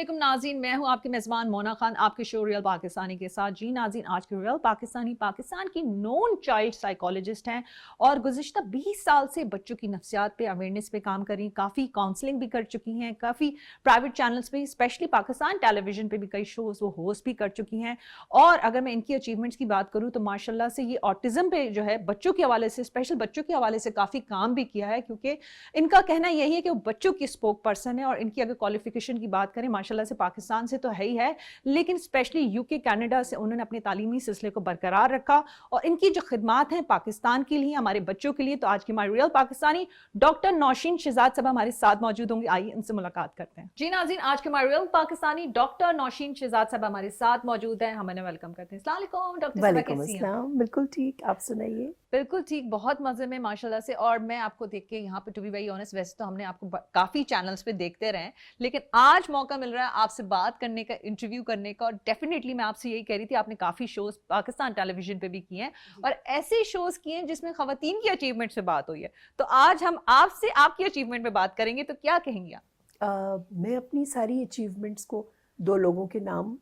علیکم ناظرین، میں ہوں آپ کی میزبان مونا خان آپ کے شو ریئل پاکستانی کے ساتھ. جی ناظرین، آج کے ریئل پاکستانی پاکستان کی نون چائلڈ سائیکالوجسٹ ہیں اور گزشتہ 20 سال سے بچوں کی نفسیات پہ اویئرنیس پہ کام کر رہی ہیں. کافی کاؤنسلنگ بھی کر چکی ہیں, کافی پرائیویٹ چینلز پہ, اسپیشلی پاکستان ٹیلی ویژن پہ بھی کئی شوز وہ ہوسٹ بھی کر چکی ہیں. اور اگر میں ان کی اچیومنٹس کی بات کروں تو ماشاءاللہ سے یہ آٹزم پہ جو ہے بچوں کے حوالے سے, اسپیشل بچوں کے حوالے سے کافی کام بھی کیا ہے, کیونکہ ان کا کہنا یہی ہے کہ وہ بچوں کی اسپوک پرسن ہے. اور ان کی اگر کوالیفیکیشن کی بات کریں ماشاءاللہ سے پاکستان سے تو ہے ہی ہے, لیکن اسپیشلی یو کے کینیڈا سے انہوں نے اپنے تعلیمی سلسلے کو برقرار رکھا اور ان کی جو خدمات ہیں پاکستان کے لیے, ہمارے بچوں کے لیے. تو آج کی ہماری ریئل پاکستانی ڈاکٹر نوشین شہزاد صاحب ہمارے ساتھ موجود ہوں گی, آئیے ان سے ملاقات کرتے ہیں. جی ناظرین, آج کے ہمارے ریئل پاکستانی ڈاکٹر نوشین شہزاد صاحب ہمارے ساتھ موجود ہیں, ہم انہیں ویلکم کرتے ہیں. السلام علیکم ڈاکٹر صاحبہ, کیسی ہیں؟ السلام, بالکل ٹھیک, آپ سنائیے. بالکل ٹھیک, بہت مزے میں ماشاءاللہ سے. اور میں آپ کو دیکھ کے یہاں پہ ٹو بی ویری آنیسٹ, ویسے تو ہم نے آپ کو کافی چینلز پہ دیکھتے رہے ہیں, لیکن آج موقع مل رہا ہے آپ سے بات کرنے کا, انٹرویو کرنے کا. اور ڈیفینیٹلی میں آپ سے یہی کہہ رہی تھی, آپ نے کافی شوز پاکستان ٹیلی ویژن پہ بھی کیے ہیں اور ایسے شوز کیے ہیں جس میں خواتین کی اچیومنٹ سے بات ہوئی ہے. تو آج ہم آپ سے آپ کی اچیومنٹ پہ بات کریں گے, تو کیا کہیں گے آپ؟ میں اپنی ساری اچیومنٹس کو دو لوگوں کے نام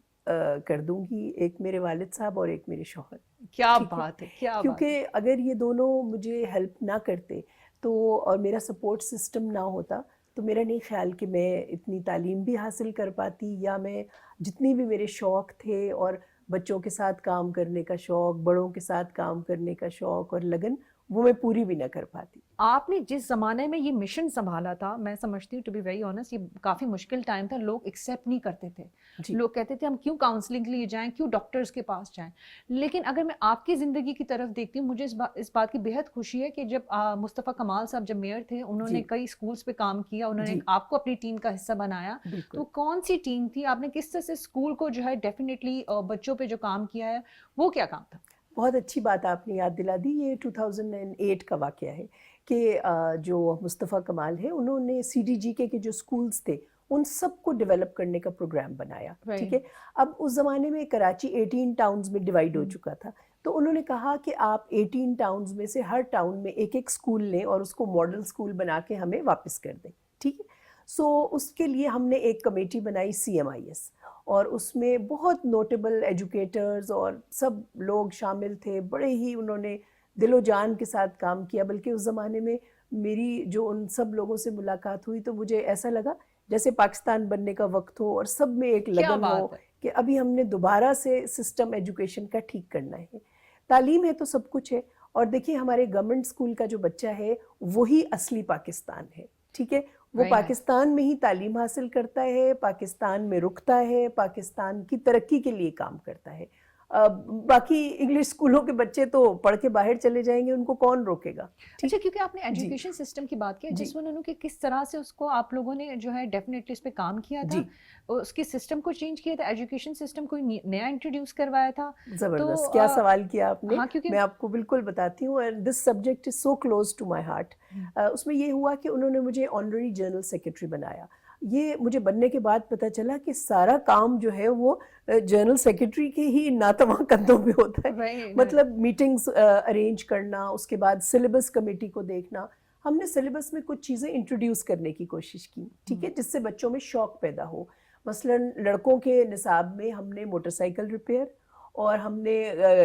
کر دوں گی, ایک میرے والد صاحب اور ایک میرے شوہر. کیا بات ہے, کیا بات ہے. کیونکہ اگر یہ دونوں مجھے ہیلپ نہ کرتے تو, اور میرا سپورٹ سسٹم نہ ہوتا, تو میرا نہیں خیال کہ میں اتنی تعلیم بھی حاصل کر پاتی, یا میں جتنی بھی میرے شوق تھے اور بچوں کے ساتھ کام کرنے کا شوق, بڑوں کے ساتھ کام کرنے کا شوق اور لگن, وہ میں پوری بھی نہ کر پاتی. آپ نے جس زمانے میں یہ مشن سنبھالا تھا, میں سمجھتی ہوں ٹو بی ویری آنیسٹ یہ کافی مشکل ٹائم تھا. لوگ ایکسیپٹ نہیں کرتے تھے, لوگ کہتے تھے ہم کیوں کاؤنسلنگ کے لیے جائیں, کیوں ڈاکٹرز کے پاس جائیں. لیکن اگر میں آپ کی زندگی کی طرف دیکھتی ہوں, مجھے اس بات کی بہت خوشی ہے کہ جب مصطفیٰ کمال صاحب جب میئر تھے, انہوں نے کئی اسکولز پہ کام کیا, انہوں نے آپ کو اپنی ٹیم کا حصہ بنایا. تو کون سی ٹیم تھی, آپ نے کس طرح سے اسکول کو جو ہے ڈیفینیٹلی بچوں پہ جو کام کیا ہے وہ کیا کام تھا؟ بہت اچھی بات آپ نے یاد دلا دی. یہ 2008 کا واقعہ ہے کہ جو مصطفیٰ کمال ہے, انہوں نے سی ڈی جی کے جو سکولز تھے ان سب کو ڈیولپ کرنے کا پروگرام بنایا. ٹھیک ہے, اب اس زمانے میں کراچی 18 ٹاؤنز میں ڈیوائیڈ ہو چکا تھا, تو انہوں نے کہا کہ آپ 18 ٹاؤنز میں سے ہر ٹاؤن میں ایک ایک سکول لیں اور اس کو ماڈل سکول بنا کے ہمیں واپس کر دیں. ٹھیک ہے, سو اس کے لیے ہم نے ایک کمیٹی بنائی CMIS, اور اس میں بہت نوٹیبل ایجوکیٹرز اور سب لوگ شامل تھے. بڑے ہی انہوں نے دل و جان کے ساتھ کام کیا. بلکہ اس زمانے میں میری جو ان سب لوگوں سے ملاقات ہوئی تو مجھے ایسا لگا جیسے پاکستان بننے کا وقت ہو اور سب میں ایک لگن ہو کہ ابھی ہم نے دوبارہ سے سسٹم ایجوکیشن کا ٹھیک کرنا ہے. تعلیم ہے تو سب کچھ ہے, اور دیکھیے ہمارے گورنمنٹ اسکول کا جو بچہ ہے وہی اصلی پاکستان ہے. ٹھیک ہے, وہ پاکستان میں ہی تعلیم حاصل کرتا ہے, پاکستان میں رکتا ہے, پاکستان کی ترقی کے لیے کام کرتا ہے. باقی انگلش اسکولوں کے بچے تو پڑھ کے باہر چلے جائیں گے, ان کو کون روکے گا. اچھا, کیونکہ آپ نے ایجوکیشن سسٹم کی بات کی, جس میں انہوں نے کس طرح سے اس کو آپ لوگوں نے جو ہے ڈیفینیٹلی اس پہ کام کیا تھا, اس کے سسٹم کو چینج کیا تھا, ایجوکیشن سسٹم کو نیا انٹروڈیوس کروایا تھا. زبردست, کیا سوال کیا آپ نے. میں آپ کو بالکل بتاتی ہوں, and this subject is so close to my heart. اس میں یہ ہوا کہ انہوں نے مجھے آنرری جنرل سیکرٹری بنایا. یہ مجھے بننے کے بعد پتہ چلا کہ سارا کام جو ہے وہ جنرل سیکرٹری کے ہی ناتواں کندھوں پہ ہوتا ہے. مطلب میٹنگز ارینج کرنا, اس کے بعد سلیبس کمیٹی کو دیکھنا. ہم نے سلیبس میں کچھ چیزیں انٹروڈیوس کرنے کی کوشش کی, ٹھیک ہے, جس سے بچوں میں شوق پیدا ہو. مثلا لڑکوں کے نصاب میں ہم نے موٹر سائیکل ریپیئر, اور ہم نے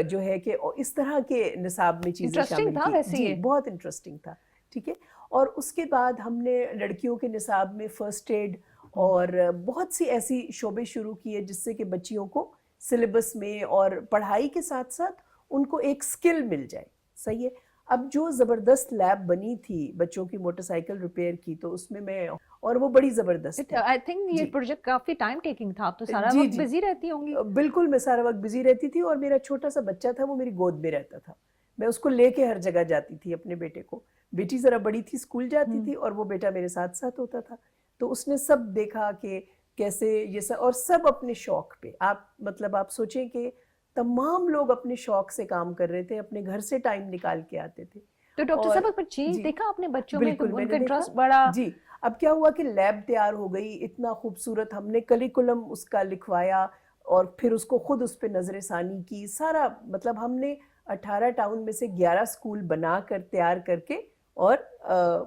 جو ہے کہ اس طرح کے نصاب میں چیزیں شامل کی. جی, بہت انٹرسٹنگ تھا. ٹھیک ہے, اور اس کے بعد ہم نے لڑکیوں کے نصاب میں فرسٹ ایڈ اور بہت سی ایسی شعبے شروع کیے جس سے کہ بچیوں کو سلیبس میں اور پڑھائی کے ساتھ ساتھ ان کو ایک سکل مل جائے. صحیح ہے. اب جو زبردست لیب بنی تھی بچوں کی موٹر سائیکل ریپیئر کی, تو اس میں اور وہ بڑی زبردست ہے. آئی تھنک یہ پروجیکٹ کافی ٹائم ٹیکنگ تھا, آپ تو سارا وقت بزی رہتی ہوں گی. بالکل, میں سارا وقت بزی رہتی تھی, اور میرا چھوٹا سا بچہ تھا وہ میری گود میں رہتا تھا. میں اس کو لے کے ہر جگہ جاتی تھی اپنے بیٹے کو. بیٹی ذرا بڑی تھی, اسکول جاتی تھی, اور وہ بیٹا میرے ساتھ ساتھ ہوتا تھا. تو اس نے سب دیکھا کہ کیسے یہ سب, اور سب اپنے شوق پہ. آپ سوچیں کہ تمام لوگ اپنے شوق سے کام کر رہے تھے, اپنے گھر سے ٹائم نکال کے آتے تھے. تو ڈاکٹر صاحب پر چینج دیکھا آپ نے بچوں میں, ان کا انٹرسٹ بڑا. جی, اب کیا ہوا کہ لیب تیار ہو گئی, اتنا خوبصورت ہم نے کریکولم اس کا لکھوایا, اور پھر اس کو خود اس پہ نظر ثانی کی. سارا مطلب ہم نے 18 ٹاؤن میں سے 11 سکول بنا کر تیار کر کے اور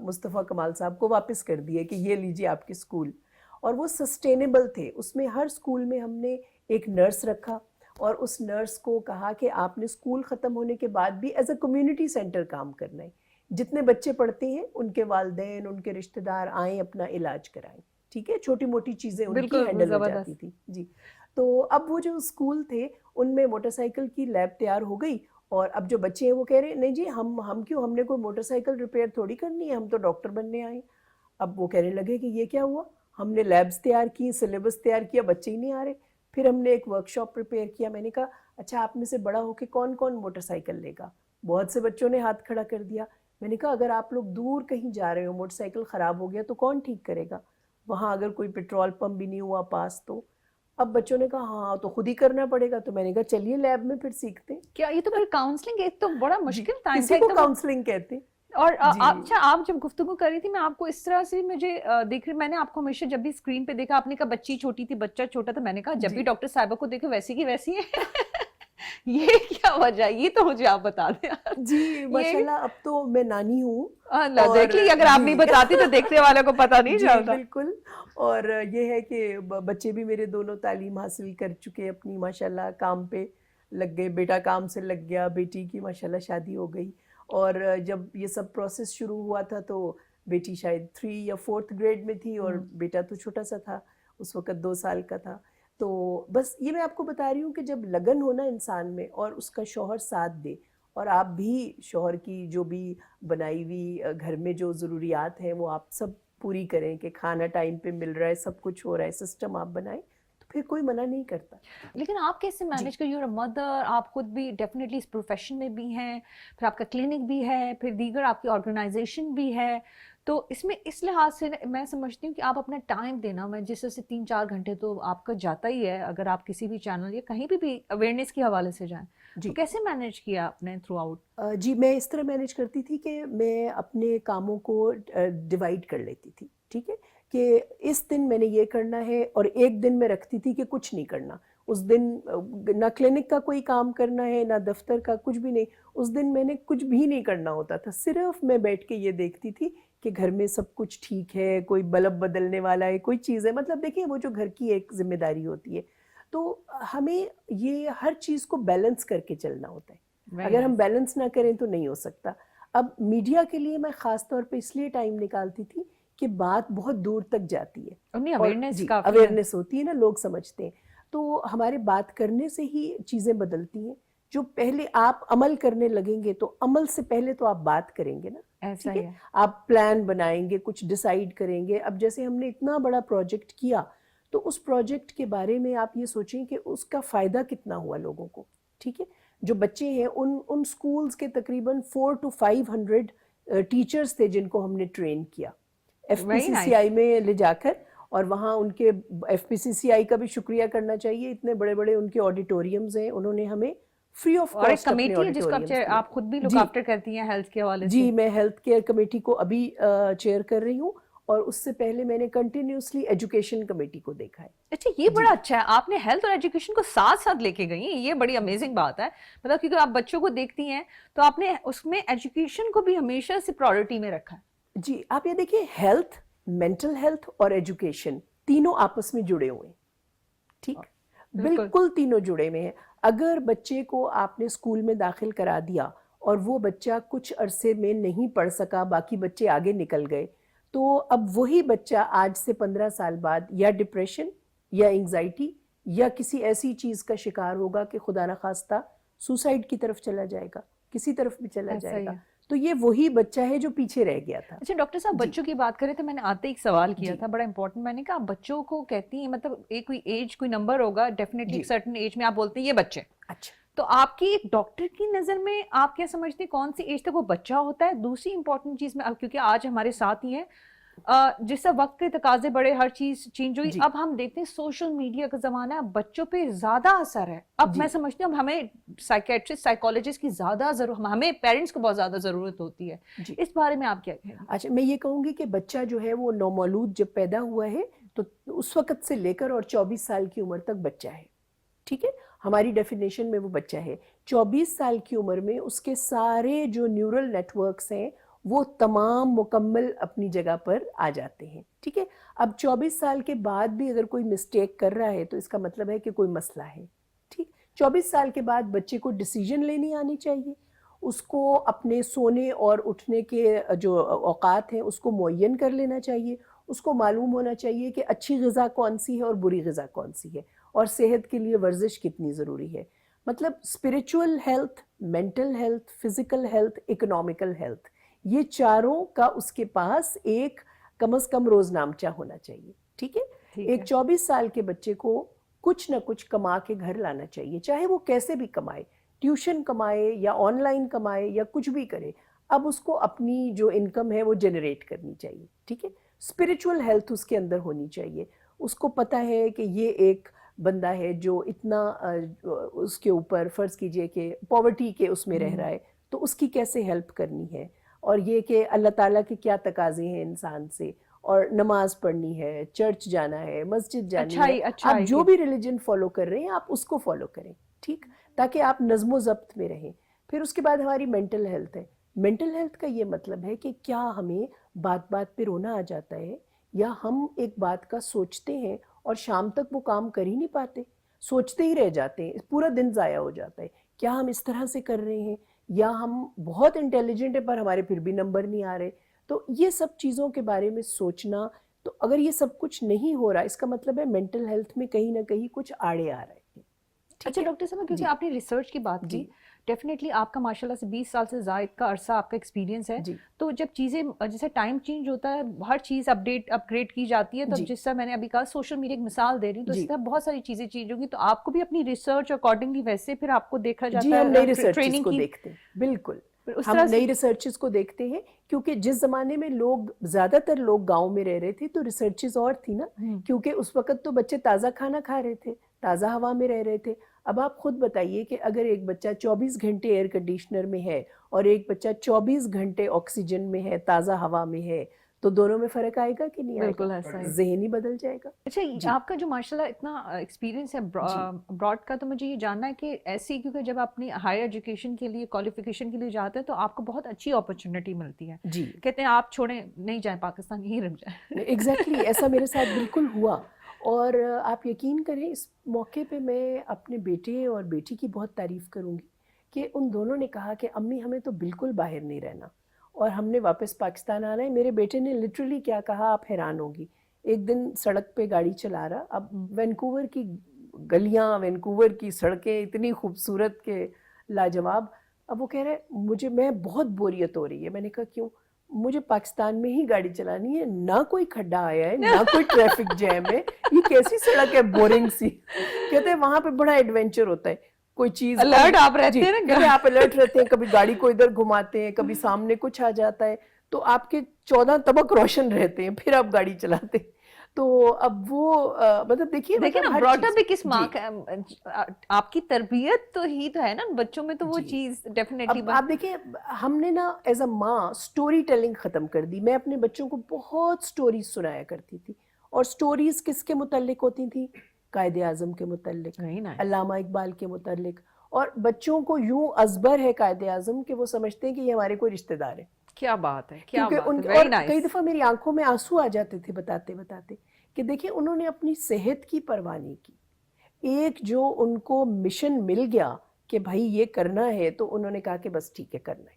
مصطفیٰ کمال صاحب کو واپس کر دیے کہ یہ لیجیے آپ کے سکول. اور وہ سسٹینیبل تھے. اس میں ہر اسکول میں ہم نے ایک نرس رکھا اور اس نرس کو کہا کہ آپ نے اسکول ختم ہونے کے بعد بھی ایز اے کمیونٹی سینٹر کام کرنا ہے. جتنے بچے پڑھتے ہیں ان کے والدین ان کے رشتہ دار آئیں اپنا علاج کرائیں. ٹھیک ہے, چھوٹی موٹی چیزیں ان کی ہینڈل ہو جاتی تھی. جی, تو اب وہ جو اسکول تھے ان میں موٹر سائیکل کی لیب تیار ہو گئی, اور اب جو بچے ہیں وہ کہہ رہے ہیں نہیں جی ہم کیوں, ہم نے کوئی موٹر سائیکل ریپیئر تھوڑی کرنی ہے, ہم تو ڈاکٹر بننے آئے. اب وہ کہنے لگے کہ یہ کیا ہوا, ہم نے لیبس تیار کی, سلیبس تیار کیا, بچے ہی نہیں آ رہے. پھر ہم نے ایک ورک شاپ پریپیئر کیا. میں نے کہا اچھا آپ میں سے بڑا ہو کے کون کون موٹر سائیکل لے گا. بہت سے بچوں نے ہاتھ کھڑا کر دیا. میں نے کہا اگر آپ لوگ دور کہیں جا رہے ہو, موٹر سائیکل خراب ہو گیا تو کون ٹھیک کرے گا, وہاں اگر کوئی پیٹرول پمپ بھی نہیں ہوا پاس تو. اب بچوں نے کہا ہاں تو خود ہی کرنا پڑے گا. تو میں نے کہا چلیے لیب میں پھر سیکھتے ہیں. کیا یہ تو پھر کاؤنسلنگ ایک تو بڑا مشکل ٹائم اسی کو کاؤنسلنگ کہتے ہیں. اور اچھا آپ جب گفتگو کر رہی تھی میں آپ کو اس طرح سے مجھے دیکھ رہی, میں نے آپ کو ہمیشہ جب بھی اسکرین پہ دیکھا آپ نے کہا بچی چھوٹی تھی بچہ چھوٹا تھا, میں نے کہا جب بھی ڈاکٹر صاحبہ کو دیکھے ویسی کی ویسی ہے. یہ کیا وجہ ہے, یہ تو مجھے آپ بتا دیں. جی ماشاءاللہ اب تو میں نانی ہوں. دیکھ لی, اگر آپ نہیں بتاتی تو دیکھنے والوں کو پتا نہیں چلتا. بالکل. اور یہ ہے کہ بچے بھی میرے دونوں تعلیم حاصل کر چکے اپنی, ماشاءاللہ کام پہ لگ گئے. بیٹا کام سے لگ گیا, بیٹی کی ماشاءاللہ شادی ہو گئی. اور جب یہ سب پروسیس شروع ہوا تھا تو بیٹی شاید 3 یا 4th گریڈ میں تھی اور بیٹا تو چھوٹا سا تھا, اس وقت 2 سال کا تھا. تو بس یہ میں آپ کو بتا رہی ہوں کہ جب لگن ہونا انسان میں اور اس کا شوہر ساتھ دے, اور آپ بھی شوہر کی جو بھی بنائی ہوئی گھر میں جو ضروریات ہیں وہ آپ سب پوری کریں, کہ کھانا ٹائم پہ مل رہا ہے, سب کچھ ہو رہا ہے, سسٹم آپ بنائیں, تو پھر کوئی منع نہیں کرتا. لیکن آپ کیسے مینیج کر, یو آر مدر, آپ خود بھی ڈیفینیٹلی اس پروفیشن میں بھی ہیں, پھر آپ کا کلینک بھی ہے, پھر دیگر آپ کی آرگنائزیشن بھی ہے, تو اس میں اس لحاظ سے میں سمجھتی ہوں کہ آپ اپنا ٹائم دینا, میں جس سے 3-4 گھنٹے تو آپ کا جاتا ہی ہے اگر آپ کسی بھی چینل یا کہیں بھی اویئرنیس کے حوالے سے جائیں, تو کیسے مینیج کیا آپ نے تھرو آؤٹ؟ جی میں اس طرح مینیج کرتی تھی کہ میں اپنے کاموں کو ڈیوائڈ کر لیتی تھی. ٹھیک ہے, کہ اس دن میں نے یہ کرنا ہے, اور ایک دن میں رکھتی تھی کہ کچھ نہیں کرنا. اس دن نہ کلینک کا کوئی کام کرنا ہے, نہ دفتر کا, کچھ بھی نہیں. اس دن میں نے کچھ بھی نہیں کرنا ہوتا تھا, صرف میں بیٹھ کے یہ دیکھتی تھی کہ گھر میں سب کچھ ٹھیک ہے, کوئی بلب بدلنے والا ہے, کوئی چیز ہے, مطلب دیکھیں وہ جو گھر کی ایک ذمہ داری ہوتی ہے. تو ہمیں یہ ہر چیز کو بیلنس کر کے چلنا ہوتا ہے. اگر ہم بیلنس نہ کریں تو نہیں ہو سکتا. اب میڈیا کے لیے میں خاص طور پہ اس لیے ٹائم نکالتی تھی کہ بات بہت دور تک جاتی ہے, اویئرنیس ہوتی ہے نا, لوگ سمجھتے ہیں. تو ہمارے بات کرنے سے ہی چیزیں بدلتی ہیں. جو پہلے آپ عمل کرنے لگیں گے تو عمل سے پہلے تو آپ بات کریں گے نا. ایسا ٹھیک ہے, آپ پلان بنائیں گے, کچھ ڈیسائیڈ کریں گے. اب جیسے ہم نے اتنا بڑا پروجیکٹ کیا تو اس پروجیکٹ کے بارے میں آپ یہ سوچیں کہ اس کا فائدہ کتنا ہوا لوگوں کو. ٹھیک ہے, جو بچے ہیں ان سکولز کے تقریباً 400 to 500 ٹیچرز تھے جن کو ہم نے ٹرین کیا FPCCI میں لے جا کر, اور وہاں ان کے FPCCI کا بھی شکریہ کرنا چاہیے. اتنے بڑے بڑے ان کے آڈیٹوریمز ہیں, انہوں نے ہمیں فری آف کاسٹ اپنے آڈیٹوریمز دیا. آپ خود بھی لک آفٹر کرتی ہیں ہیلتھ کے حوالے سے؟ جی میں ہیلتھ کیئر کمیٹی کو ابھی چیئر کر رہی ہوں, اور اس سے پہلے میں نے کنٹینیوسلی ایجوکیشن کمیٹی کو دیکھا ہے. اچھا, یہ بڑا اچھا ہے, آپ نے ہیلتھ اور ایجوکیشن کو ساتھ ساتھ لے کے گئی ہیں, یہ بڑی امیزنگ بات ہے. مطلب کیونکہ آپ بچوں کو دیکھتی ہیں تو آپ نے اس میں ایجوکیشن کو بھی ہمیشہ سے پرائورٹی میں رکھا ہے. جی آپ یہ دیکھیں, ہیلتھ, مینٹل ہیلتھ اور ایجوکیشن تینوں آپس میں جڑے ہوئے ہیں. ٹھیک, بالکل تینوں جڑے ہوئے ہیں. اگر بچے کو آپ نے اسکول میں داخل کرا دیا اور وہ بچہ کچھ عرصے میں نہیں پڑھ سکا, باقی بچے آگے نکل گئے, تو اب وہی بچہ آج سے 15 سال بعد یا ڈپریشن یا انگزائٹی یا کسی ایسی چیز کا شکار ہوگا کہ خدا نخواستہ سوسائڈ کی طرف چلا جائے گا, کسی طرف بھی چلا جائے گا. تو یہ وہی بچہ ہے جو پیچھے رہ گیا تھا. اچھا ڈاکٹر صاحب, بچوں کی بات کریں تو میں نے آتے ایک سوال کیا تھا بڑا امپورٹنٹ. میں نے کہا بچوں کو کہتی ہیں, مطلب ایک کوئی ایج, کوئی نمبر ہوگا ڈیفینیٹلی, ایک سرٹن ایج میں آپ بولتے ہیں یہ بچے. اچھا, تو آپ کی ایک ڈاکٹر کی نظر میں آپ کیا سمجھتے ہیں کون سی ایج تک وہ بچہ ہوتا ہے؟ دوسری امپورٹنٹ چیز میں, کیونکہ آج ہمارے ساتھ ہی ہیں, جس سے وقت کے تقاضے بڑے, ہر چیز چینج ہوئی, اب ہم دیکھتے ہیں سوشل میڈیا کا زمانہ ہے, بچوں پہ زیادہ اثر ہے. اب میں سمجھتی ہوں ہمیں سائیکیٹرسٹ, سائیکولوجسٹ کی زیادہ ضرورت, ہمیں پیرنٹس کو بہت زیادہ ضرورت ہوتی ہے. اس بارے میں آپ کیا کہیں گے؟ اچھا, میں یہ کہوں گی کہ بچہ جو ہے وہ نومولود جب پیدا ہوا ہے تو اس وقت سے لے کر اور 24 سال کی عمر تک بچہ ہے. ٹھیک ہے, ہماری ڈیفینیشن میں وہ بچہ ہے. 24 سال کی عمر میں اس کے سارے جو نیورل نیٹ ورکس ہیں وہ تمام مکمل اپنی جگہ پر آ جاتے ہیں. ٹھیک ہے, اب 24 سال کے بعد بھی اگر کوئی مسٹیک کر رہا ہے تو اس کا مطلب ہے کہ کوئی مسئلہ ہے. ٹھیک, 24 سال کے بعد بچے کو ڈیسیجن لینی آنی چاہیے, اس کو اپنے سونے اور اٹھنے کے جو اوقات ہیں اس کو معین کر لینا چاہیے, اس کو معلوم ہونا چاہیے کہ اچھی غذا کون سی ہے اور بری غذا کون سی ہے, اور صحت کے لیے ورزش کتنی ضروری ہے. مطلب spiritual health, mental health, physical health, economical health, یہ چاروں کا اس کے پاس ایک کم از کم روز نامچہ ہونا چاہیے. ٹھیک ہے, ایک 24 سال کے بچے کو کچھ نہ کچھ کما کے گھر لانا چاہیے, چاہے وہ کیسے بھی کمائے, ٹیوشن کمائے یا آن لائن کمائے یا کچھ بھی کرے, اب اس کو اپنی جو انکم ہے وہ جنریٹ کرنی چاہیے. ٹھیک ہے, اسپریچول ہیلتھ اس کے اندر ہونی چاہیے, اس کو پتہ ہے کہ یہ ایک بندہ ہے جو اتنا اس کے اوپر فرض کیجئے کہ پاورٹی کے اس میں رہ رہا ہے, تو اس کی کیسے ہیلپ کرنی ہے, اور یہ کہ اللہ تعالیٰ کے کیا تقاضے ہیں انسان سے, اور نماز پڑھنی ہے, چرچ جانا ہے, مسجد جانی ہے, آپ جو بھی ریلیجن فالو کر رہے ہیں آپ اس کو فالو کریں. ٹھیک, تاکہ آپ نظم و ضبط میں رہیں. پھر اس کے بعد ہماری مینٹل ہیلتھ ہے. مینٹل ہیلتھ کا یہ مطلب ہے کہ کیا ہمیں بات بات پہ رونا آ جاتا ہے, یا ہم ایک بات کا سوچتے ہیں اور شام تک وہ کام کر ہی نہیں پاتے, سوچتے ہی رہ جاتے ہیں, پورا دن ضائع ہو جاتا ہے. کیا ہم اس طرح سے کر رہے ہیں, یا ہم بہت انٹیلیجنٹ ہیں پر ہمارے پھر بھی نمبر نہیں آ رہے. تو یہ سب چیزوں کے بارے میں سوچنا, تو اگر یہ سب کچھ نہیں ہو رہا اس کا مطلب ہے مینٹل ہیلتھ میں کہیں نہ کہیں کچھ آڑے آ رہے ہیں. اچھا ڈاکٹر صاحب, کیونکہ آپ نے ریسرچ کی بات کی, ڈیفینیٹلی آپ کا ماشاء اللہ سے 20 سال سے زائد کا عرصہ آپ کا ایکسپیرینس ہے, تو جب چیزیں جیسے ٹائم چینج ہوتا ہے, ہر چیز اپ گریڈ کی جاتی ہے, تو جس طرح میں نے ابھی کہا سوشل میڈیا ایک مثال دے رہی ہوں, تو اس طرح بہت ساری چیزیں چینج ہوں گی, تو آپ کو بھی اپنی ریسرچ اکارڈنگلی ویسے پھر آپ کو دیکھا جاتا ہے. ہم نئی ریسرچز کو دیکھتے ہیں, بالکل ہم نئی ریسرچز کو دیکھتے ہیں, کیونکہ جس زمانے میں لوگ زیادہ تر لوگ گاؤں میں رہ رہے تھے تو ریسرچز اور تھی نا, کیونکہ اس وقت تو بچے تازہ کھانا کھا رہے تھے, تازہ ہوا میں رہ رہے تھے. اب آپ خود بتائیے کہ اگر ایک بچہ 24 گھنٹے ایئر کنڈیشنر میں ہے اور ایک بچہ 24 گھنٹے آکسیجن میں ہے, تازہ ہوا میں ہے, تو دونوں میں فرق آئے گا کہ نہیں آئے گا, ذہن ہی بدل جائے گا. اچھا, آپ کا جو ماشاءاللہ اتنا ایکسپیرینس ہے براڈ کا, تو مجھے یہ جاننا ہے کہ ایسی, کیونکہ جب آپ اپنی ہائر ایجوکیشن کے لیے کوالیفیکیشن کے لیے جاتے ہیں تو آپ کو بہت اچھی اپرچونٹی ملتی ہے. کہتے ہیں آپ چھوڑیں نہیں جائیں پاکستان, یہیں رک جائیں. ایگزیکٹلی ایسا میرے ساتھ بالکل ہوا, اور آپ یقین کریں اس موقع پہ میں اپنے بیٹے اور بیٹی کی بہت تعریف کروں گی کہ ان دونوں نے کہا کہ امی ہمیں تو بالکل باہر نہیں رہنا, اور ہم نے واپس پاکستان آنا ہے. میرے بیٹے نے لٹرلی کیا کہا آپ حیران ہوگی, ایک دن سڑک پہ گاڑی چلا رہا, اب وینکوور کی گلیاں, وینکوور کی سڑکیں اتنی خوبصورت کہ لاجواب, اب وہ کہہ رہے میں بہت بوریت ہو رہی ہے. میں نے کہا کیوں؟ مجھے پاکستان میں ہی گاڑی چلانی ہے, نہ کوئی کھڈا آیا ہے, نہ کوئی ٹریفک جیم ہے, یہ کیسی سڑک ہے بورنگ سی. کہتے ہیں وہاں پہ بڑا ایڈونچر ہوتا ہے, کوئی چیز الرٹ آپ رہتے ہیں نا, آپ الرٹ رہتے ہیں, کبھی گاڑی کو ادھر گھماتے ہیں, کبھی سامنے کچھ آ جاتا ہے, تو آپ کے 14 طبق روشن رہتے ہیں, پھر آپ گاڑی چلاتے ہیں. تو اب وہ مطلب دیکھیے نا براٹ اپ بھی کس ماں کا, آپ کی تربیت تو ہی تو ہے نا بچوں میں, تو وہ چیز ڈیفینیٹلی. آپ دیکھیں ہم نے نا ایز اے ماں سٹوری ٹیلنگ ختم کر دی. میں اپنے بچوں کو بہت سٹوریز سنایا کرتی تھی, اور سٹوریز کس کے متعلق ہوتی تھیں؟ قائد اعظم کے متعلق, علامہ اقبال کے متعلق. اور بچوں کو یوں ازبر ہے قائد اعظم کہ وہ سمجھتے ہیں کہ یہ ہمارے کوئی رشتہ دار ہے. کیا بات ہے, کیا بات ہے. اور کئی دفعہ میری آنکھوں میں آنسو آ جاتے تھے بتاتے بتاتے کہ دیکھیں انہوں نے اپنی صحت کی پرواہ نہیں کی. ایک جو ان کو مشن مل گیا کہ بھائی یہ کرنا ہے, تو انہوں نے کہا کہ بس ٹھیک ہے کرنا ہے.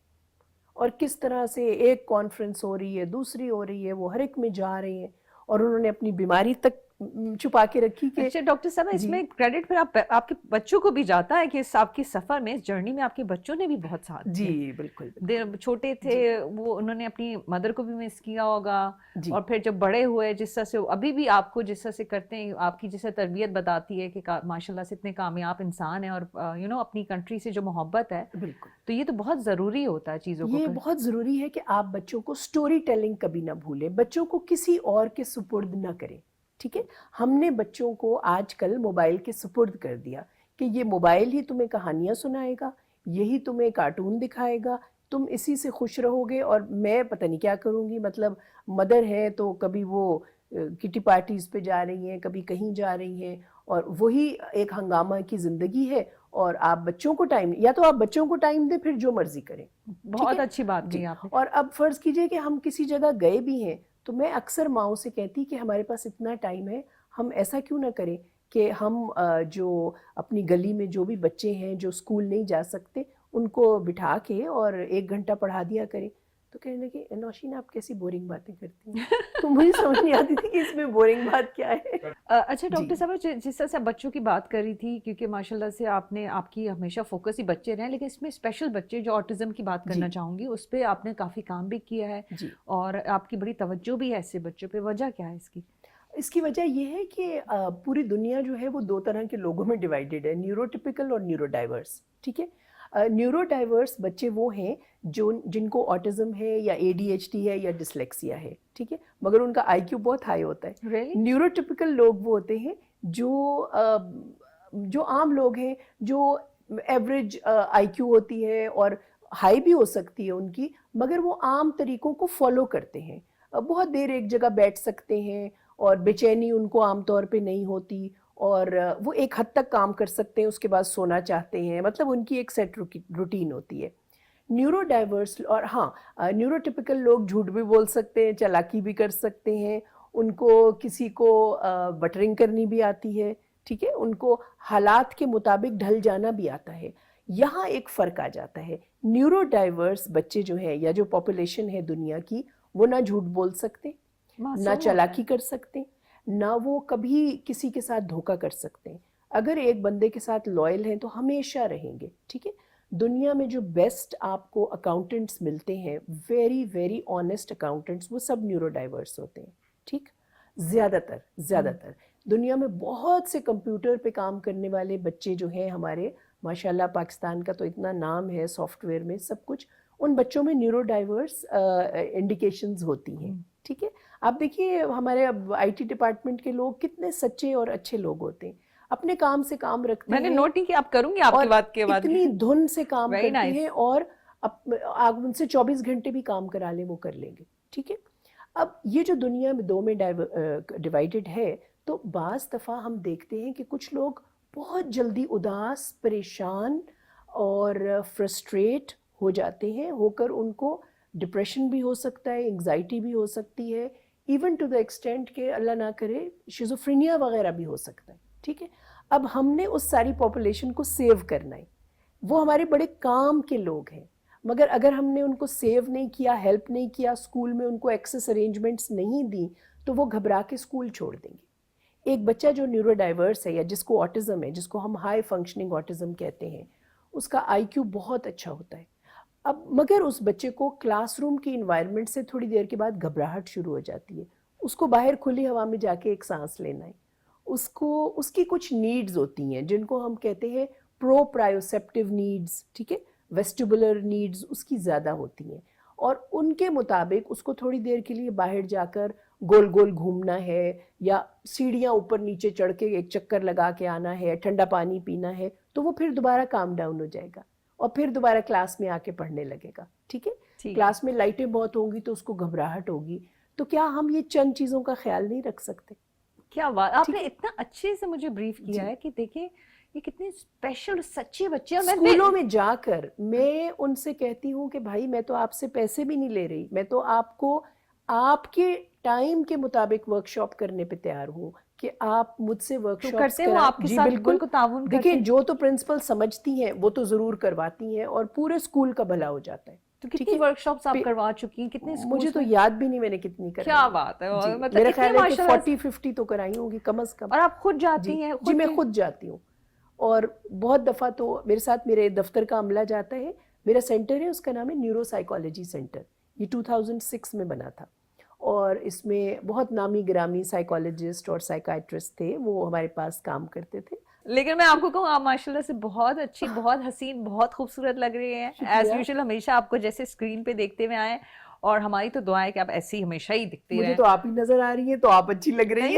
اور کس طرح سے ایک کانفرنس ہو رہی ہے, دوسری ہو رہی ہے, وہ ہر ایک میں جا رہے ہیں, اور انہوں نے اپنی بیماری تک چھپا کے رکھی. کہ اچھا ڈاکٹر صاحب, اس میں کریڈٹ پھر آپ کے بچوں کو بھی جاتا ہے کہ آپ کے سفر میں, اس جرنی میں آپ کے بچوں نے بھی بہت ساتھ دیا. جی بالکل, چھوٹے تھے وہ, انہوں نے اپنی مدر کو بھی مس کیا ہوگا, اور پھر جب بڑے ہوئے جس طرح سے ابھی بھی آپ کو جس طرح سے کرتے ہیں, آپ کی جیسے تربیت بتاتی ہے کہ ماشاء اللہ سے اتنے کامیاب انسان ہیں, اور اپنی کنٹری سے جو محبت ہے, بالکل, تو یہ تو بہت ضروری ہوتا ہے چیزوں کو. یہ بہت ضروری ہے کہ آپ بچوں کو سٹوری ٹیلنگ کبھی نہ بھولیں, بچوں کو کسی اور کے سپرد نہ کریں. ٹھیک ہے, ہم نے بچوں کو آج کل موبائل کے سپرد کر دیا کہ یہ موبائل ہی تمہیں کہانیاں سنائے گا, یہی تمہیں کارٹون دکھائے گا, تم اسی سے خوش رہو گے, اور میں پتہ نہیں کیا کروں گی. مطلب مدر ہے تو کبھی وہ کٹی پارٹیز پہ جا رہی ہیں, کبھی کہیں جا رہی ہیں, اور وہی ایک ہنگامہ کی زندگی ہے, اور آپ بچوں کو ٹائم، یا تو آپ بچوں کو ٹائم دیں پھر جو مرضی کریں. بہت اچھی بات کہی آپ نے. اور اب فرض کیجئے کہ ہم کسی جگہ گئے بھی ہیں تو میں اکثر ماؤں سے کہتی کہ ہمارے پاس اتنا ٹائم ہے، ہم ایسا کیوں نہ کریں کہ ہم جو اپنی گلی میں جو بھی بچے ہیں جو اسکول نہیں جا سکتے ان کو بٹھا کے اور 1 گھنٹہ پڑھا دیا کریں. تو کہنے لگے نوشین آپ کیسی بورنگ باتیں کرتی ہیں. تو مجھے سمجھ نہیں آتی تھی کہ اس میں بورنگ بات کیا ہے. اچھا ڈاکٹر صاحب، جس طرح سے آپ بچوں کی بات کر رہی تھی، کیونکہ ماشاء اللہ سے آپ کی ہمیشہ فوکس ہی بچے رہے ہیں، لیکن اس میں اسپیشل بچے جو آٹزم کی بات کرنا چاہوں گی، اس پہ آپ نے کافی کام بھی کیا ہے اور آپ کی بڑی توجہ بھی ہے ایسے بچوں پہ. وجہ کیا ہے اس کی؟ اس کی وجہ یہ ہے کہ پوری دنیا جو ہے وہ 2 طرح کے لوگوں میں ڈیوائیڈڈ ہے، نیورو ٹپیکل اور نیورو ڈائیورس. ٹھیک ہے، نیورو ڈائیورس بچے وہ ہیں جن کو آٹزم ہے یا ADHD ہے یا ڈسلیکسیا ہے. ٹھیک ہے، مگر ان کا IQ بہت ہائی ہوتا ہے. نیورو ٹپیکل لوگ وہ ہوتے ہیں جو عام لوگ ہیں، جو ایوریج IQ ہوتی ہے اور ہائی بھی ہو سکتی ہے ان کی، مگر وہ عام طریقوں کو فالو کرتے ہیں. بہت دیر ایک جگہ بیٹھ سکتے ہیں اور بے چینی ان کو عام طور پہ نہیں ہوتی، اور وہ ایک حد تک کام کر سکتے ہیں، اس کے بعد سونا چاہتے ہیں. مطلب ان کی ایک سیٹ روٹین ہوتی ہے. نیورو ڈائیورس اور نیورو ٹپیکل لوگ جھوٹ بھی بول سکتے ہیں، چالاکی بھی کر سکتے ہیں، ان کو کسی کو بٹرنگ کرنی بھی آتی ہے. ٹھیک ہے، ان کو حالات کے مطابق ڈھل جانا بھی آتا ہے. یہاں ایک فرق آ جاتا ہے. نیورو ڈائیورس بچے جو ہیں یا جو پاپولیشن ہے دنیا کی، وہ نہ جھوٹ بول سکتے، نہ چالاکی کر سکتے، نہ وہ کبھی کسی کے ساتھ دھوکہ کر سکتے ہیں. اگر ایک بندے کے ساتھ لائل ہیں تو ہمیشہ رہیں گے. ٹھیک ہے، دنیا میں جو بیسٹ آپ کو اکاؤنٹنٹس ملتے ہیں، ویری ویری آنیسٹ اکاؤنٹنٹس، وہ سب نیورو ڈائیورس ہوتے ہیں. ٹھیک، زیادہ تر دنیا میں بہت سے کمپیوٹر پہ کام کرنے والے بچے جو ہیں ہمارے، ماشاءاللہ پاکستان کا تو اتنا نام ہے سافٹ ویئر میں سب کچھ، ان بچوں میں نیورو ڈائیورس انڈیکیشنز ہوتی ہیں. ٹھیک ہے، آپ دیکھیے ہمارے اب IT ڈپارٹمنٹ کے لوگ کتنے سچے اور اچھے لوگ ہوتے ہیں، اپنے کام سے کام رکھتے ہیں. میں نے نوٹ نہیں کیا، آپ کروں گی آپ کی بات کے بعد. اتنی دھن سے کام کرتے ہیں اور آپ ان سے 24 گھنٹے بھی کام کرا لیں وہ کر لیں گے. ٹھیک ہے، اب یہ جو دنیا میں 2 میں ڈیوائیڈڈ ہے، تو بعض دفعہ ہم دیکھتے ہیں کہ کچھ لوگ بہت جلدی اداس، پریشان اور فرسٹریٹ ہو جاتے ہیں، ہو کر ان کو ڈپریشن بھی ہو سکتا ہے، انگزائٹی بھی ہو سکتی ہے، ایون ٹو دا ایکسٹینٹ کہ اللہ نہ کرے شیزوفرینیا وغیرہ بھی ہو سکتا ہے. ٹھیک ہے، اب ہم نے اس ساری پاپولیشن کو سیو کرنا ہے. وہ ہمارے بڑے کام کے لوگ ہیں، مگر اگر ہم نے ان کو سیو نہیں کیا، ہیلپ نہیں کیا، اسکول میں ان کو ایکسیس ارینجمنٹس نہیں دی، تو وہ گھبرا کے اسکول چھوڑ دیں گے. ایک بچہ جو نیورو ڈائیورس ہے یا جس کو آٹزم ہے، جس کو ہم ہائی فنکشننگ آٹزم کہتے ہیں، اس کا IQ بہت اچھا ہوتا ہے. اب مگر اس بچے کو کلاس روم کی انوائرمنٹ سے تھوڑی دیر کے بعد گھبراہٹ شروع ہو جاتی ہے. اس کو باہر کھلی ہوا میں جا کے ایک سانس لینا ہے. اس کی کچھ نیڈز ہوتی ہیں جن کو ہم کہتے ہیں پرو پرائیوسیپٹیو نیڈز. ٹھیک ہے، ویسٹیبولر نیڈز اس کی زیادہ ہوتی ہیں، اور ان کے مطابق اس کو تھوڑی دیر کے لیے باہر جا کر گول گول گھومنا ہے، یا سیڑھیاں اوپر نیچے چڑھ کے ایک چکر لگا کے آنا ہے، ٹھنڈا پانی پینا ہے، تو وہ پھر دوبارہ کام ڈاؤن ہو جائے گا اور پھر دوبارہ کلاس میں آ کے پڑھنے لگے گا. ٹھیک ہے، کلاس میں لائٹیں بہت ہوں گی تو اس کو گھبراہٹ ہوگی. تو کیا ہم یہ چند چیزوں کا خیال نہیں رکھ سکتے؟ کیا بات، آپ نے اتنا اچھے سے مجھے بریف کیا ہے کہ دیکھیں یہ کتنے اسپیشل سچے بچے ہیں. اسکولوں میں جا کر میں ان سے کہتی ہوں کہ بھائی میں تو آپ سے پیسے بھی نہیں لے رہی، میں تو آپ کو آپ کے ٹائم کے مطابق ورک شاپ کرنے پہ تیار ہوں کہ آپ مجھ سے ورک شاپس کرائیں. جی بالکل، دیکھیں جو تو پرنسپل سمجھتی ہیں وہ تو ضرور کرواتی ہیں اور پورے اسکول کا بھلا ہو جاتا ہے. تو کتنی ورک شاپس آپ کروا چکی ہیں؟ کتنے مجھے تو یاد بھی نہیں میں نے کتنی کرائی. کیا بات ہے، میرا خیال ہے کہ 40-50 تو کرائی ہوں گی کم از کم. اور آپ خود جاتی ہیں؟ جی میں خود جاتی ہوں، اور بہت دفعہ تو میرے ساتھ میرے دفتر کا عملہ جاتا ہے. میرا سینٹر ہے، اس کا نام ہے نیورو سائیکالوجی سینٹر. یہ 2006 میں بنا تھا، اور اس میں بہت نامی گرامی سائیکالوجسٹ اور سائیکائٹرسٹ تھے، وہ ہمارے پاس کام کرتے تھے. لیکن میں آپ کو کہوں، آپ ماشاءاللہ سے بہت اچھی، بہت حسین، بہت خوبصورت لگ رہی ہیں. ایز یوزول ہمیشہ آپ کو جیسے اسکرین پہ دیکھتے ہوئے آئے، اور ہماری تو دعا ہے کہ آپ ایسے ہی ہمیشہ ہی دکھتے رہیں. مجھے تو آپ ہی نظر آ رہی ہیں، تو آپ اچھی لگ رہی ہیں.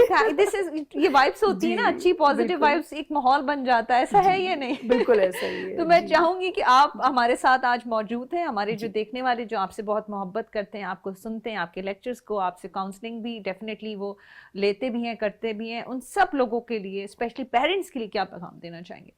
یہ وائبس ہوتی ہیں نا اچھی، پازیٹیو وائبس، ایک ماحول بن جاتا ہے. ایسا ہے یہ نہیں؟ بالکل ایسا ہی ہے. تو میں چاہوں گی کہ آپ ہمارے ساتھ آج موجود ہیں. ہمارے جو دیکھنے والے جو آپ سے بہت محبت کرتے ہیں، آپ کو سنتے ہیں، آپ کے لیکچرز کو، آپ سے کاؤنسلنگ بھی ڈیفینیٹلی وہ لیتے بھی ہیں، کرتے بھی ہیں، ان سب لوگوں کے لیے، اسپیشلی پیرنٹس کے لیے کیا پیغام دینا چاہیں گے؟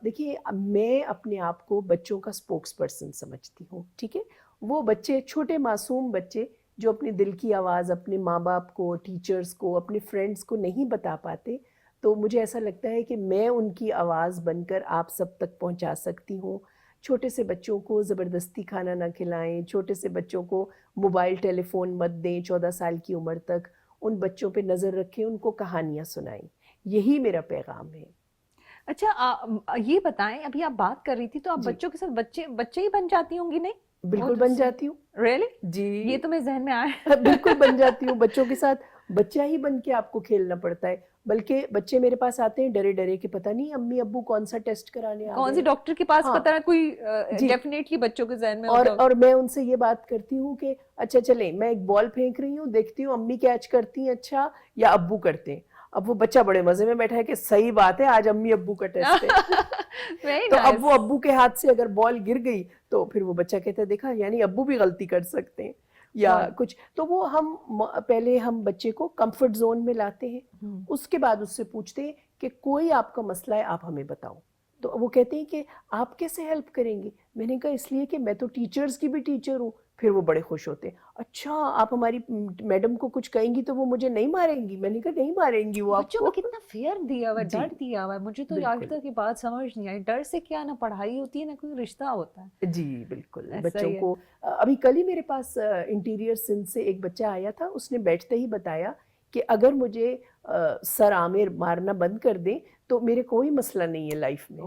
دیکھیے میں اپنے آپ کو بچوں کا اسپوکس پرسن سمجھتی ہوں, ٹھیک ہے. وہ بچے, چھوٹے معصوم بچے جو اپنے دل کی آواز اپنے ماں باپ کو, ٹیچرز کو, اپنے فرینڈس کو نہیں بتا پاتے, تو مجھے ایسا لگتا ہے کہ میں ان کی آواز بن کر آپ سب تک پہنچا سکتی ہوں. چھوٹے سے بچوں کو زبردستی کھانا نہ کھلائیں, چھوٹے سے بچوں کو موبائل ٹیلی فون مت دیں 14 سال کی عمر تک. ان بچوں پہ نظر رکھیں, ان کو کہانیاں سنائیں. یہی میرا پیغام ہے. اچھا یہ بتائیں, ابھی آپ بات کر رہی تھی تو آپ جی. بچوں کے ساتھ بچے ہی بن جاتی ہوں گی؟ نہیں بالکل بن جاتی ہوں. ریئلی؟ جی یہ تو میرے ذہن میں آیا. بالکل بن جاتی ہوں. بچوں کے ساتھ بچہ ہی بن کے آپ کو کھیلنا پڑتا ہے. بلکہ بچے میرے پاس آتے ہیں ڈرے ڈرے کہ پتہ نہیں امی ابو کون سا ٹیسٹ کرانے آ کون سی گئے. ڈاکٹر کے پاس ہاں پتہ ہے کوئی جی. ڈیفینیٹلی بچوں کے ذہن میں ہوتا اور میں ان سے یہ بات کرتی ہوں کہ اچھا چلیں میں ایک بال پھینک رہی ہوں, دیکھتی ہوں امی کیچ کرتی ہیں اچھا یا ابو کرتے ہیں. اب وہ بچہ بڑے مزے میں بیٹھا ہے کہ صحیح بات ہے آج امی ابو کا ٹیسٹ ہے. تو اب وہ ابو کے ہاتھ سے اگر بال گر گئی تو پھر وہ بچہ کہتا ہے دیکھا یعنی ابو بھی غلطی کر سکتے ہیں یا کچھ. تو وہ پہلے ہم بچے کو کمفرٹ زون میں لاتے ہیں, اس کے بعد اس سے پوچھتے ہیں کہ کوئی آپ کا مسئلہ ہے آپ ہمیں بتاؤ. تو وہ کہتے ہیں کہ آپ کیسے ہیلپ کریں گے؟ میں نے کہا اس لیے کہ میں تو ٹیچرز کی بھی ٹیچر ہوں. پھر وہ بڑے خوش ہوتے ہیں, اچھا آپ ہماری میڈم کو کچھ کہیں گی تو وہ مجھے نہیں ماریں گی؟ میں نے کہا نہیں ماریں گی, وہ آپ بچوں کو. کو کتنا فیئر دیا ہوا ہے, ڈر دیا ہوا ہے. مجھے تو آج بالکل. تک یہ بات سمجھ نہیں آئی, ڈر سے کیا نہ پڑھائی ہوتی ہے نہ کوئی رشتہ ہوتا ہے. جی بالکل. ایسا بچوں ہی ہے. کو ابھی کل ہی میرے پاس انٹیریئر سندھ سے ایک بچہ آیا تھا, اس نے بیٹھتے ہی بتایا کہ اگر مجھے سر عامر مارنا بند کر دیں تو میرے کوئی مسئلہ نہیں ہے لائف میں.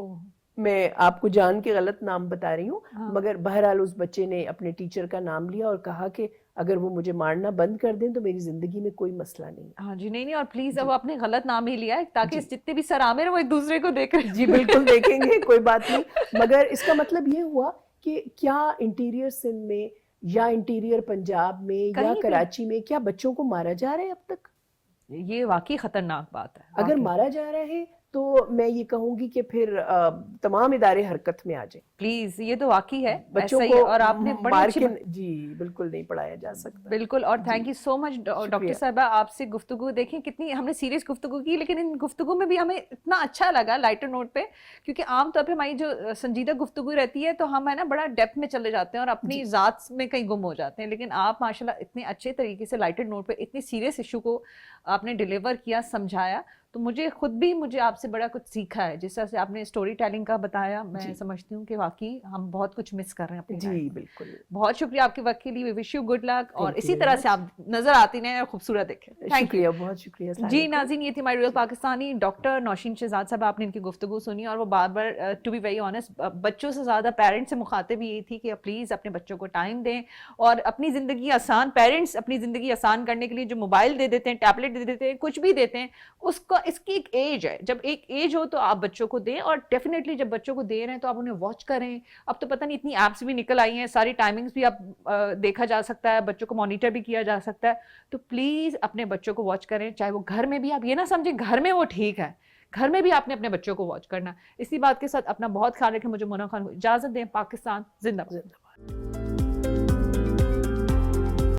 میں آپ کو جان کے غلط نام بتا رہی ہوں, مگر بہرحال اس بچے نے اپنے ٹیچر کا نام لیا اور کہا کہ اگر وہ مجھے مارنا بند کر دیں تو میری زندگی میں کوئی مسئلہ نہیں. ہاں جی, نہیں اور پلیز اب آپ نے غلط نام ہی لیا ہے تاکہ جتنے بھی سر عامر ہیں وہ ایک دوسرے کو دیکھ رہے. جی بالکل دیکھیں گے, کوئی بات نہیں. مگر اس کا مطلب یہ ہوا کہ کیا انٹیریئر سندھ میں یا انٹیریئر پنجاب میں یا کراچی میں کیا بچوں کو مارا جا رہا ہے اب تک؟ یہ واقعی خطرناک بات ہے. اگر مارا جا رہا ہے تو میں یہ کہوں گی کہ پھر تمام ادارے حرکت میں آ جائیں پلیز. یہ تو واقعی ہے بچوں کو, اور آپ نے بڑی اچھی جی بالکل نہیں پڑھایا جا سکتا. بالکل. اور thank you so much doctor صاحبہ, آپ سے گفتگو دیکھیں کتنی ہم نے سیریس گفتگو کی, لیکن ان گفتگو میں بھی ہمیں اتنا اچھا لگا لائٹر نوٹ پہ, کیونکہ عام طور پہ ہماری جو سنجیدہ گفتگو رہتی ہے تو ہم ہے نا بڑا ڈیپتھ میں چلے جاتے ہیں اور اپنی ذات میں کہیں گم ہو جاتے ہیں. لیکن آپ ماشاءاللہ اتنے اچھے طریقے سے لائٹر نوٹ پہ اتنی سیریس ایشو کو آپ نے ڈیلیور کیا, سمجھایا, تو مجھے آپ سے بڑا کچھ سیکھا ہے. جس طرح سے آپ نے اسٹوری ٹیلنگ کا بتایا, میں سمجھتی ہوں کہ واقعی ہم بہت کچھ مس کر رہے ہیں اپنی. جی بالکل. بہت شکریہ آپ کے وقت کے لیے. وی وش یو گڈ لک, اور اسی طرح سے آپ نظر آتی رہیں اور خوبصورت دکھیں. شکریہ, بہت شکریہ. جی ناظرین, یہ تھی ہماری ریئل پاکستانی ڈاکٹر نوشین شہزاد صاحب. آپ نے ان کی گفتگو سنی اور وہ بار بار ٹو بی ویری آنیسٹ بچوں سے زیادہ پیرنٹس سے مخاطب یہی تھی کہ پلیز اپنے بچوں کو ٹائم دیں اور اپنی زندگی آسان, پیرنٹس اپنی زندگی آسان کرنے کے لیے جو موبائل دے دیتے ہیں, ٹیبلٹ دے دیتے ہیں, کچھ بھی دیتے ہیں, اس کی ایک ایج ہے. جب ایک ایج ہو تو آپ بچوں کو دیں, اور ڈیفینیٹلی جب بچوں کو دے رہے ہیں تو آپ انہیں واچ کریں. اب تو پتہ نہیں اتنی ایپس بھی نکل آئی ہیں, ساری ٹائمنگز بھی اب دیکھا جا سکتا ہے, بچوں کو مانیٹر بھی کیا جا سکتا ہے. تو پلیز اپنے بچوں کو واچ کریں, چاہے وہ گھر میں بھی. آپ یہ نہ سمجھیں گھر میں وہ ٹھیک ہے, گھر میں بھی آپ نے اپنے بچوں کو واچ کرنا. اسی بات کے ساتھ اپنا بہت خیال رکھیں. مجھے مونا خان کو اجازت دیں. پاکستان زندہ باد.